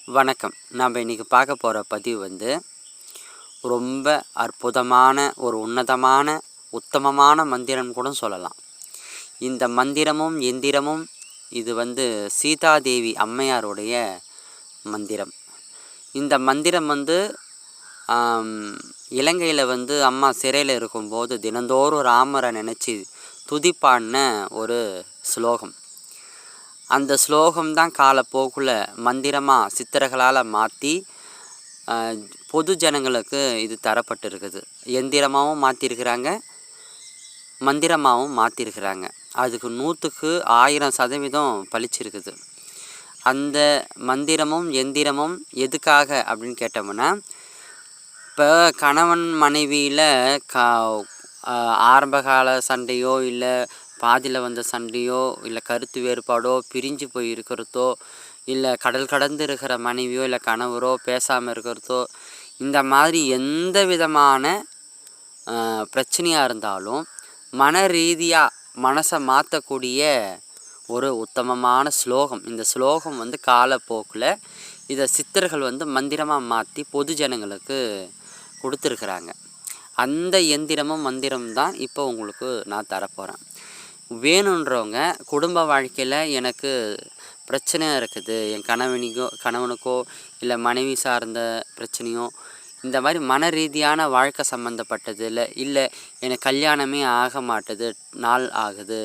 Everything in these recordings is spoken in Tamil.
வணக்கம். நாம் இன்றைக்கி பார்க்க போகிற பதிவு ரொம்ப அற்புதமான ஒரு உன்னதமான உத்தமமான மந்திரம் கூட சொல்லலாம். இந்த மந்திரமும் எந்திரமும் இது சீதாதேவி அம்மையாருடைய மந்திரம். இந்த மந்திரம் இலங்கையில் அம்மா சிறையில் இருக்கும்போது தினந்தோறும் ராமரை நினச்சி துதிப்பாடின ஒரு ஸ்லோகம். அந்த ஸ்லோகம்தான் காலப்போக்கில் மந்திரமாக சித்தர்களால் மாற்றி பொது ஜனங்களுக்கு இது தரப்பட்டிருக்குது. எந்திரமாகவும் மாற்றிருக்கிறாங்க, மந்திரமாகவும் மாற்றிருக்கிறாங்க. அதுக்கு 100க்கு 1000% பளிச்சிருக்குது. அந்த மந்திரமும் எந்திரமும் எதுக்காக அப்படின்னு கேட்டோம்னா, இப்போ கணவன் மனைவியில் ஆரம்பகால சண்டையோ இல்லை பாதியில் வந்த சண்டையோ இல்லை கருத்து வேறுபாடோ பிரிஞ்சு போய் இருக்கிறதோ இல்லை கடல் கடந்து இருக்கிற மனைவியோ இல்லை கணவரோ பேசாமல் இருக்கிறதோ, இந்த மாதிரி எந்த விதமான பிரச்சனையாக இருந்தாலும் மன ரீதியாக மனசை மாற்றக்கூடிய ஒரு உத்தமமான ஸ்லோகம். இந்த ஸ்லோகம் காலப்போக்கில் இதை சித்தர்கள் மந்திரமாக மாற்றி பொது ஜனங்களுக்கு கொடுத்துருக்குறாங்க. அந்த எந்திரமும் மந்திரம் தான் இப்போ உங்களுக்கு நான் தரப்போகிறேன். வேணுன்றவங்க குடும்ப வாழ்க்கையில் எனக்கு பிரச்சனையாக இருக்குது, என் கணவனுக்கோ இல்லை மனைவி சார்ந்த பிரச்சனையோ, இந்த மாதிரி மன ரீதியான வாழ்க்கை சம்மந்தப்பட்டது இல்லை எனக்கு கல்யாணமே ஆக மாட்டுது, நாள் ஆகுது,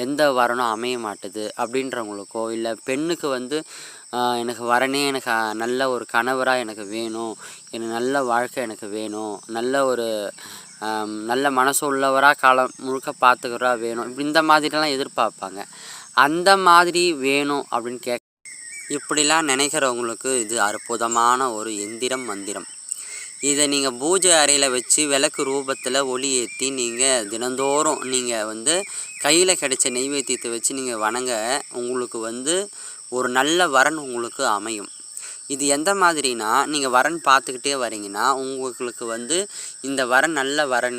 எந்த வரனும் அமைய மாட்டுது அப்படின்றவங்களுக்கோ, இல்லை பெண்ணுக்கு எனக்கு வரனே எனக்கு நல்ல ஒரு கணவராக எனக்கு வேணும், எனக்கு நல்ல வாழ்க்கை எனக்கு வேணும், நல்ல மனசு உள்ளவராக காலம் முழுக்க பார்த்துக்கிறா வேணும், இப்படி இந்த மாதிரிலாம் எதிர்பார்ப்பாங்க. அந்த மாதிரி வேணும் அப்படின்னு இப்படிலாம் நினைக்கிறவங்களுக்கு இது அற்புதமான ஒரு எந்திரம் மந்திரம். இதை நீங்கள் பூஜை அறையில் வச்சு விளக்கு ரூபத்தில் ஒளி ஏற்றி நீங்கள் தினந்தோறும் நீங்கள் கையில் கிடைச்ச நெய்வேத்தியத்தை வச்சு நீங்கள் வணங்க உங்களுக்கு ஒரு நல்ல வரன் உங்களுக்கு அமையும். இது எந்த மாதிரினா, நீங்கள் வரன் பார்த்துக்கிட்டே வரீங்கன்னா உங்களுக்கு இந்த வரன் நல்ல வரன்,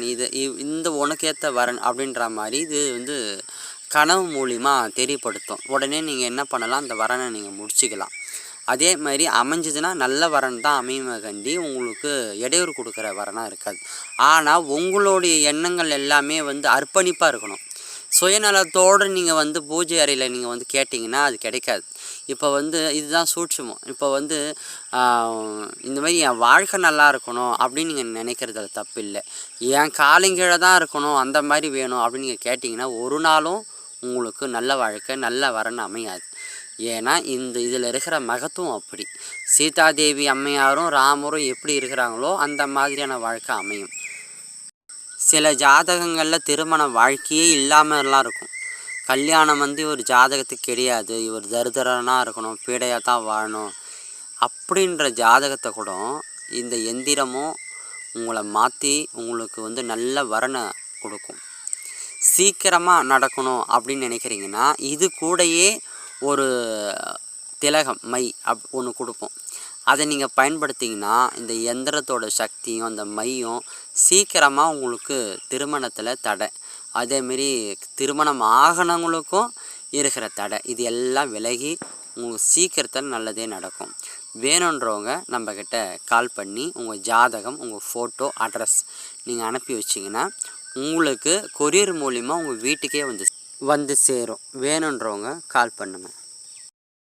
இந்த உனக்கேற்ற வரன் அப்படின்ற மாதிரி இது கனவு மூலிமா தெரியப்படுத்தும். உடனே நீங்கள் என்ன பண்ணலாம், அந்த வரனை நீங்கள் முடிச்சிக்கலாம். அதே மாதிரி அமைஞ்சதுன்னா நல்ல வரன் தான் அமையுமே கண்டி உங்களுக்கு இடையூறு கொடுக்குற வரனாக இருக்காது. ஆனால் உங்களுடைய எண்ணங்கள் எல்லாமே அர்ப்பணிப்பாக இருக்கணும். சுயநலத்தோடு நீங்கள் பூஜை அறையில் நீங்கள் கேட்டிங்கன்னா அது கிடைக்காது. இப்போ இதுதான் சூட்சுமம். இப்போ இந்த மாதிரி என் வாழ்க்கை நல்லா இருக்கணும் அப்படின்னு நீங்கள் நினைக்கிறதுல தப்பு இல்லை. என் காலங்கீழே தான் இருக்கணும், அந்த மாதிரி வேணும் அப்படின்னு நீங்கள் கேட்டிங்கன்னா ஒரு நாளும் உங்களுக்கு நல்ல வாழ்க்கை நல்ல வரன் அமையாது. ஏன்னா இதில் இருக்கிற மகத்துவம் அப்படி. சீதாதேவி அம்மையாரும் ராமரும் எப்படி இருக்கிறாங்களோ அந்த மாதிரியான வாழ்க்கை அமையும். சில ஜாதகங்களில் திருமண வாழ்க்கையே இல்லாமலாம் இருக்கும். கல்யாணம் ஒரு ஜாதகத்துக்கு கிடையாது, இவர் தரித்திரனாக இருக்கணும், பீடையாக தான் வாழணும் அப்படின்ற ஜாதகத்தை கூட இந்த எந்திரமும் உங்களை மாற்றி உங்களுக்கு நல்ல வரனை கொடுக்கும். சீக்கிரமாக நடக்கணும் அப்படின்னு நினைக்கிறீங்கன்னா இது கூடயே ஒரு திலகம் மை ஒன்று கொடுப்போம். அதை நீங்கள் பயன்படுத்திங்கன்னா இந்த எந்திரத்தோட சக்தியும் அந்த மையும் சீக்கிரமாக உங்களுக்கு திருமணத்தில் தடை, அதேமாரி திருமணம் ஆகணங்களுக்கும் இருக்கிற தடை, இது எல்லாம் விலகி உங்களுக்கு சீக்கிரத்தில் நல்லதே நடக்கும். வேணுன்றவங்க நம்மக்கிட்ட கால் பண்ணி உங்கள் ஜாதகம், உங்கள் ஃபோட்டோ, அட்ரஸ் நீங்கள் அனுப்பி வச்சிங்கன்னா உங்களுக்கு கொரியர் மூலிமா உங்கள் வீட்டுக்கே வந்து சேரும். வேணுன்றவங்க கால் பண்ணுங்கள்.